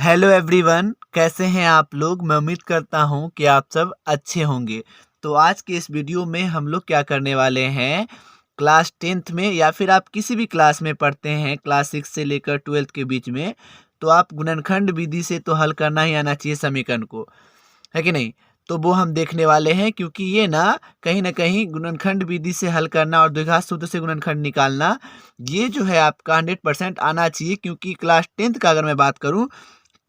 Hello everyone, कैसे हैं आप लोग। मैं उम्मीद करता हूं कि आप सब अच्छे होंगे। तो आज के इस वीडियो में हम लोग क्या करने वाले हैं, क्लास 10th में या फिर आप किसी भी क्लास में पढ़ते हैं, क्लास 6 से लेकर 12th के बीच में, तो आप गुणनखंड विधि से तो हल करना ही आना चाहिए समीकरण को, है कि नहीं। तो वो हम देखने वाले हैं, क्योंकि ये ना कहीं गुणनखंड विधि से हल करना और द्विघात सूत्र से गुणनखंड निकालना, ये जो है आपका 100% आना चाहिए। क्योंकि क्लास 10th का अगर मैं बात करूँ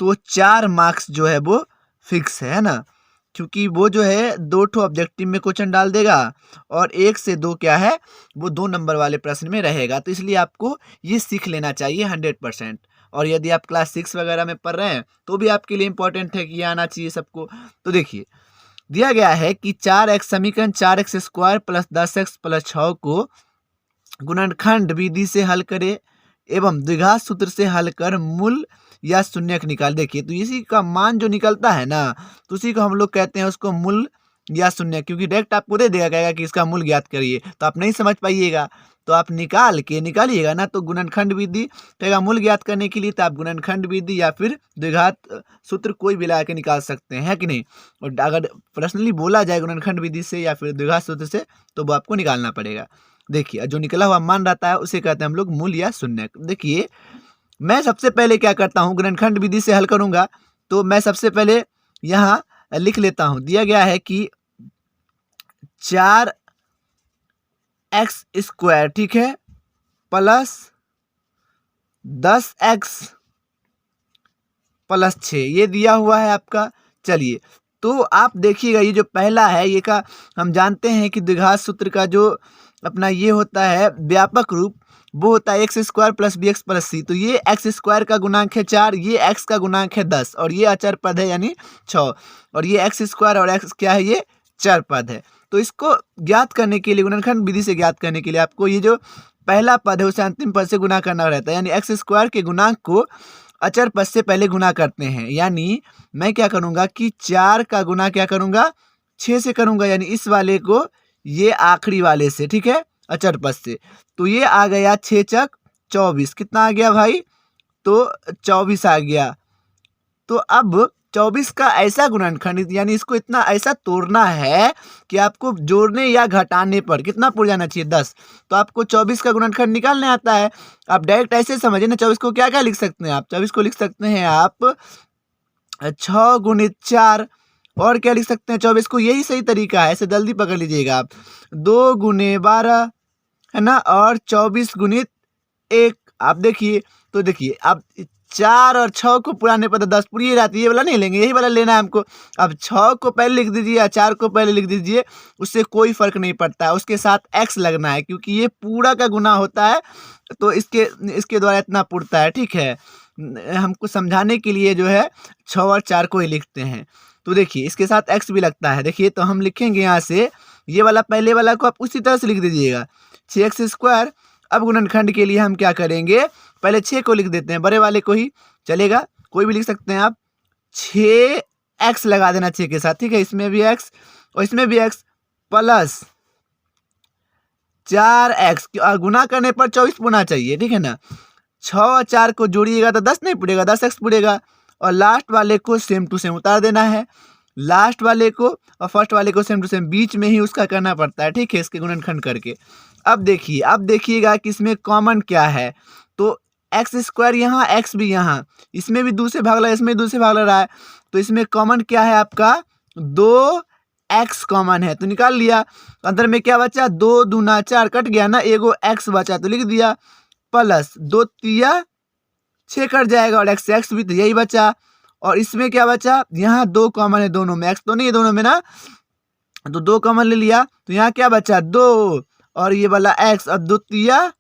तो 4 मार्क्स जो है वो फिक्स है ना। क्योंकि वो जो है 2 ठो ऑब्जेक्टिव में क्वेश्चन डाल देगा और 1 से 2 क्या है, वो 2 नंबर वाले प्रश्न में रहेगा। तो इसलिए आपको ये सीख लेना चाहिए 100%। और यदि आप क्लास 6 वगैरह में पढ़ रहे हैं तो भी आपके लिए इंपॉर्टेंट है कि ये आना चाहिए सबको। तो देखिए, दिया गया है कि 4x समीकरण 4x square plus 10x plus 6 को गुणनखंड विधि से हल करे एवं द्विघात सूत्र से हल कर मूल या शून्यक निकाल। देखिए, तो इसी का मान जो निकलता है ना, तो उसी को हम लोग कहते हैं उसको मूल या शून्य। क्योंकि डायरेक्ट आपको दे देगा, कहेगा कि इसका मूल ज्ञात करिए, तो आप नहीं समझ पाइएगा। तो आप निकालिएगा ना, तो गुणनखंड विधि कहेगा मूल ज्ञात करने के लिए, तो आप गुणनखंड विधि या फिर द्विघात सूत्र कोई भी लगा के निकाल सकते हैं, है कि नहीं। और अगर पर्सनली बोला जाए गुणनखंड विधि से या फिर द्विघात सूत्र से, तो वो आपको निकालना पड़ेगा। देखिए, जो निकला हुआ मान रहता है उसे कहते हैं हम लोग मूल या शून्य। देखिए, मैं सबसे पहले क्या करता हूँ, गुणनखंड विधि से हल करूंगा, तो मैं सबसे पहले यहाँ लिख लेता हूँ। दिया गया है कि 4x स्क्वायर, ठीक है, प्लस 10x प्लस 6, ये दिया हुआ है आपका। चलिए, तो आप देखिएगा, ये जो पहला है ये का हम जानते हैं कि द्विघात सूत्र का जो अपना ये होता है व्यापक रूप, वो होता है x square plus b x plus c. तो ये एक्स स्क्वायर का गुणांक है 4, ये एक्स का गुणांक है 10 और ये अचर पद है यानी 6, और ये एक्स स्क्वायर और एक्स क्या है, ये चर पद है। तो इसको ज्ञात करने के लिए, गुणनखंड विधि से ज्ञात करने के लिए, आपको ये जो पहला पद है उसे अंतिम पद से गुणा करना रहता है। यानी एक्स स्क्वायर के गुणांक को अचर पद से पहले गुना करते हैं। यानी मैं क्या करूंगा कि 4 का गुना क्या करूंगा, 6 से करूंगा, यानी इस वाले को ये आखिरी वाले से, ठीक है, अचर पद से। तो ये आ गया 6 चक 24, कितना आ गया भाई, तो 24 आ गया। तो अब 24 का ऐसा गुणनखंड, यानी इसको इतना ऐसा तोड़ना है कि आपको जोड़ने या घटाने पर कितना पुर जाना चाहिए, 10। तो आपको 24 का गुणनखंड निकालने आता है। आप डायरेक्ट ऐसे समझिए ना, 24 को क्या क्या लिख सकते हैं आप, 24 को लिख सकते हैं आप 6 गुणित 4, और क्या लिख सकते हैं 24 को, यही सही तरीका है, ऐसे जल्दी पकड़ लीजिएगा आप, 2 गुने 12, है ना, और 24 गुणित 1। आप देखिए, तो देखिए, अब 4 और 6 को पुराने पर 10 पूरी रहती है, ये वाला नहीं लेंगे, यही वाला लेना है हमको। अब 6 को पहले लिख दीजिए या 4 को पहले लिख दीजिए, उससे कोई फर्क नहीं पड़ता है, उसके साथ x लगना है, क्योंकि ये पूरा का गुना होता है, तो इसके द्वारा इतना पुरता है, ठीक है। हमको समझाने के लिए जो है 6 और 4 को ही लिखते हैं। तो देखिए, इसके साथ x भी लगता है। देखिए, तो हम लिखेंगे यहाँ से, ये वाला पहले वाला को आप उसी तरह से लिख दीजिएगा, 6x स्क्वायर। अब गुणनखंड के लिए हम क्या करेंगे, पहले 6 को लिख देते हैं, बड़े वाले को ही चलेगा, कोई भी लिख सकते हैं आप। 6x लगा देना 6 के साथ, ठीक है, इसमें भी x और इसमें भी x, प्लस 4x, गुना करने पर 24 पुना चाहिए, ठीक है ना। 6 और 4 को जोड़िएगा तो 10 नहीं पुड़ेगा, 10x पुड़ेगा, और लास्ट वाले को सेम टू सेम उतार देना है, लास्ट वाले को और फर्स्ट वाले को सेम टू सेम, बीच में ही उसका करना पड़ता है, ठीक है, इसके गुणनखंड करके। अब देखिए, अब देखिएगा कि इसमें कॉमन क्या है, तो एक्स स्क्वायर यहाँ, एक्स भी यहाँ, इसमें भी 2 से भाग लगा, इसमें 2 से भाग लग रहा है, तो इसमें कॉमन क्या है आपका, 2x कॉमन है, तो निकाल लिया। अंदर में क्या बचा, 2 दूना 4, कट गया ना, एगो x बचा तो लिख दिया, प्लस 2 तिया 6 कट जाएगा, और x भी तो यही बचा। और इसमें क्या बचा, यहाँ 2 कॉमन है दोनों में, x तो नहीं है दोनों में ना, तो 2 कॉमन ले लिया, तो यहाँ क्या बचा, 2 और ये वाला x, और 2 तिया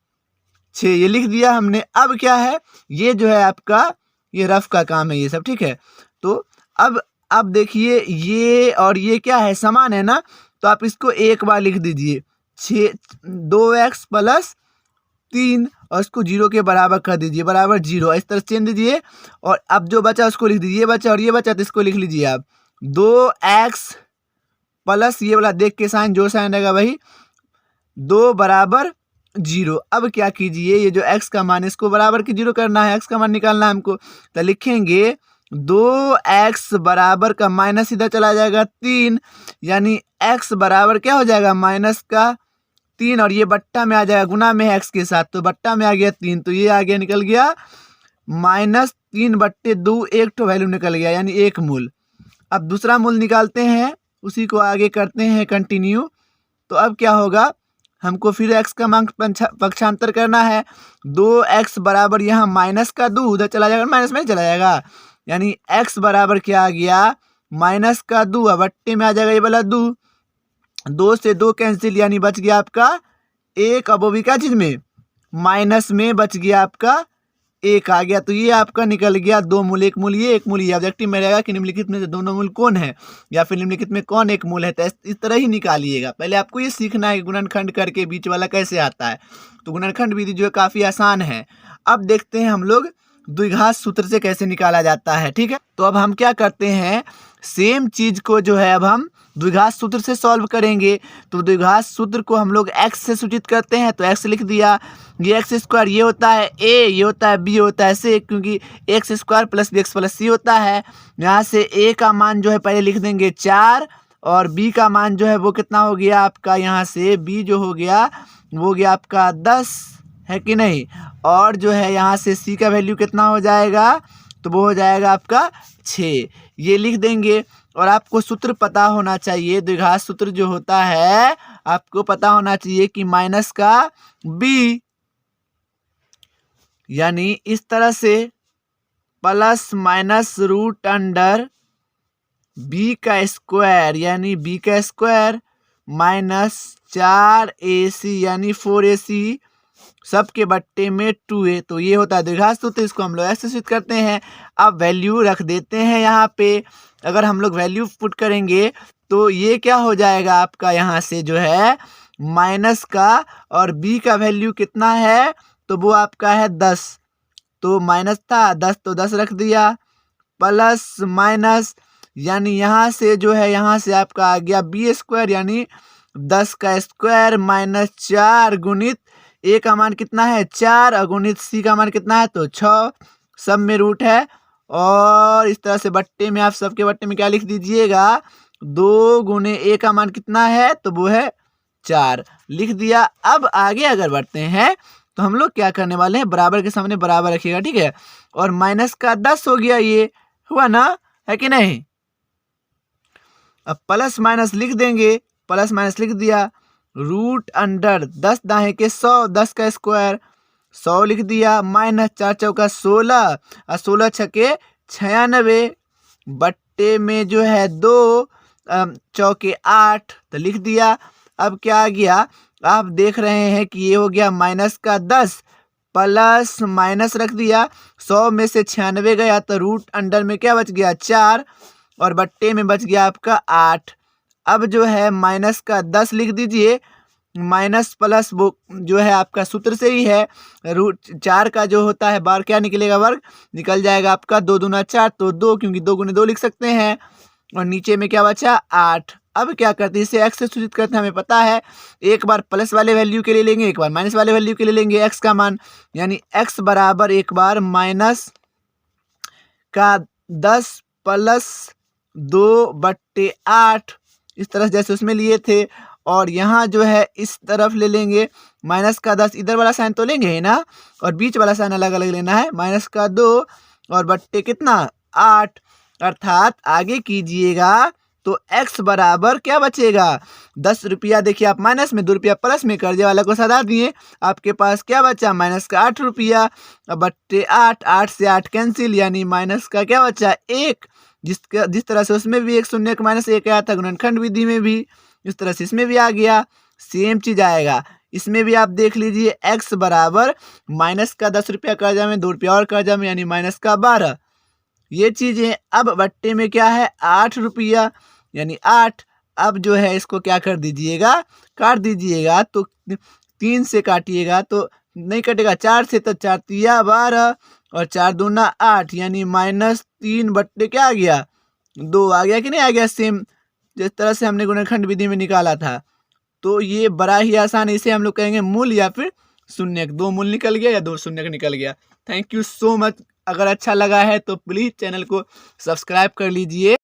6, ये लिख दिया हमने। अब क्या है, ये जो है आपका ये रफ का काम है ये सब, ठीक है। तो अब देखिए, ये और ये क्या है, समान है ना, तो आप इसको एक बार लिख दीजिए, 2x प्लस 3, और इसको 0 के बराबर कर दीजिए, बराबर 0, इस तरह चेंज दीजिए। और अब जो बचा उसको लिख दीजिए, ये बचा और ये बचा, तो इसको लिख लीजिए आप 2x प्लस ये वाला देख के साइन, जो साइन रहेगा वही, 2 बराबर 0। अब क्या कीजिए, ये जो x का मान, इसको बराबर की 0 करना है, x का मान निकालना है हमको, तो लिखेंगे 2x बराबर का माइनस इधर चला जाएगा 3, यानी x बराबर क्या हो जाएगा माइनस का 3, और ये बट्टा में आ जाएगा गुना में x के साथ, तो बट्टा में आ गया 3, तो ये आगे निकल गया -3/2, एक तो वैल्यू निकल गया यानी 1 मूल। अब दूसरा मूल निकालते हैं, उसी को आगे करते हैं कंटिन्यू। तो अब क्या होगा, हमको फिर x का मान पक्षांतर करना है। 2x बराबर यहाँ माइनस का 2 उधर चला जाएगा, माइनस में चला जाएगा, यानी x बराबर क्या आ गया माइनस का 2, अब बट्टे में आ जाएगा ये वाला 2, 2 से 2 कैंसिल, यानी बच गया आपका 1। अब वो भी क्या चीज़ में माइनस में बच गया आपका 1 आ गया। तो ये आपका निकल गया 2 मूल, 1 मूल ये, 1 मूल ये। ऑब्जेक्टिव में रहेगा कि निम्नलिखित में से दोनों मूल कौन है, या फिर निम्नलिखित में कौन एक मूल है, तो इस तरह ही निकालिएगा। पहले आपको ये सीखना है गुणनखंड करके बीच वाला कैसे आता है। तो गुणनखंड विधि जो है काफ़ी आसान है। अब देखते हैं हम लोग द्विघात सूत्र से कैसे निकाला जाता है, ठीक है। तो अब हम क्या करते हैं, सेम चीज़ को जो है अब हम द्विघात सूत्र से सॉल्व करेंगे। तो द्विघात सूत्र को हम लोग x से सूचित करते हैं, तो x लिख दिया, ये x² ये होता है a, ये होता है b, होता है c, क्योंकि x² + bx + c होता है। यहाँ से a का मान जो है पहले लिख देंगे 4, और b का मान जो है वो कितना हो गया आपका, यहाँ से b जो हो गया वो हो गया आपका 10, है कि नहीं। और जो है यहाँ से c का वैल्यू कितना हो जाएगा, तो वो हो जाएगा आपका 6, ये लिख देंगे। और आपको सूत्र पता होना चाहिए, द्विघात सूत्र जो होता है आपको पता होना चाहिए कि माइनस का b, यानी इस तरह से plus minus root under b का स्क्वायर, यानी b का स्क्वायर माइनस 4ac यानी 4ac सबके बट्टे में 2a। तो ये होता है द्विघात सूत्र, इसको हम लोग ऐसे सूचित करते हैं। अब वैल्यू रख देते हैं यहाँ पे। अगर हम लोग वैल्यू पुट करेंगे तो ये क्या हो जाएगा आपका, यहाँ से जो है माइनस का, और b का वैल्यू कितना है, तो वो आपका है 10, तो माइनस था 10 तो 10 रख दिया, प्लस माइनस, यानी यहाँ से जो है यहाँ से आपका आ गया b² यानी 10 का स्क्वायर माइनस 4 गुणित a का मान कितना है 4, अगुणित c का मान कितना है तो 6, सब में रूट है। और इस तरह से बट्टे में आप सबके बट्टे में क्या लिख दीजिएगा, 2 गुणे a का मान कितना है, तो वो है 4, लिख दिया। अब आगे अगर बढ़ते हैं तो हम लोग क्या करने वाले हैं, बराबर के सामने बराबर रखिएगा, ठीक है। और माइनस का 10 हो गया, ये हुआ ना, है कि नहीं। अब प्लस माइनस लिख देंगे, प्लस माइनस लिख दिया, रूट अंडर 10 दाएं के 100, 10 का स्क्वायर 100 लिख दिया, माइनस 4 चौका 16 और 16 छके 96, बट्टे में जो है 2 चौके 8, तो लिख दिया। अब क्या आ गया, आप देख रहे हैं कि ये हो गया माइनस का 10, प्लस माइनस रख दिया, 100 में से 96 गया तो रूट अंडर में क्या बच गया 4, और बट्टे में बच गया आपका 8। अब जो है माइनस का 10 लिख दीजिए, माइनस प्लस वो जो है आपका सूत्र से ही है, रूट 4 का जो होता है बार क्या निकलेगा, वर्ग निकल जाएगा आपका, 2 दूना 4 तो 2, क्योंकि 2 गुने 2 लिख सकते हैं, और नीचे में क्या बचा 8। अब क्या करते हैं, इसे x से सूचित करते हैं, हमें पता है एक बार प्लस वाले वैल्यू के लिए लेंगे, एक बार माइनस वाले वैल्यू के लिए लेंगे x का मान, यानी x बराबर एक बार माइनस का 10 प्लस 2/8, इस तरह जैसे उसमें लिए थे। और यहाँ जो है इस तरफ ले लेंगे माइनस का 10, इधर वाला साइन तो लेंगे ही ना, और बीच वाला साइन अलग अलग लेना है, माइनस का 2 और बट्टे कितना 8, अर्थात आगे कीजिएगा तो x बराबर क्या बचेगा 10 रुपया। देखिए आप माइनस में 2 रुपया प्लस में कर्जे वाला को सदा दिए, आपके पास क्या बचा माइनस का 8 रुपया, बट्टे 8, 8 से 8 कैंसिल, यानी माइनस का क्या बचा 1। जिस तरह से उसमें भी 1 शून्य का माइनस 1 आया था गुणनखंड विधि में भी, इस तरह से इसमें भी आ गया, सेम चीज आएगा इसमें भी। आप देख लीजिए x बराबर माइनस का 10 रुपया कर्जा में, 2 रुपया और कर्जा में, यानी माइनस का 12, ये चीजें। अब बट्टे में क्या है 8 रुपया, यानी 8। अब जो है इसको क्या कर दीजिएगा, काट दीजिएगा, तो 3 से काटिएगा तो नहीं कटेगा, 4 से तो 4 तिया 12 और 4 दूना 8, यानी -3 बट्टे क्या आ गया 2 आ गया कि नहीं आ गया, सेम जिस तरह से हमने गुणनखंड विधि में निकाला था। तो ये बड़ा ही आसान, इसे हम लोग कहेंगे मूल या फिर शून्यक, 2 मूल निकल गया या 2 शून्यक निकल गया। Thank you so much. अगर अच्छा लगा है तो प्लीज़ चैनल को सब्सक्राइब कर लीजिए।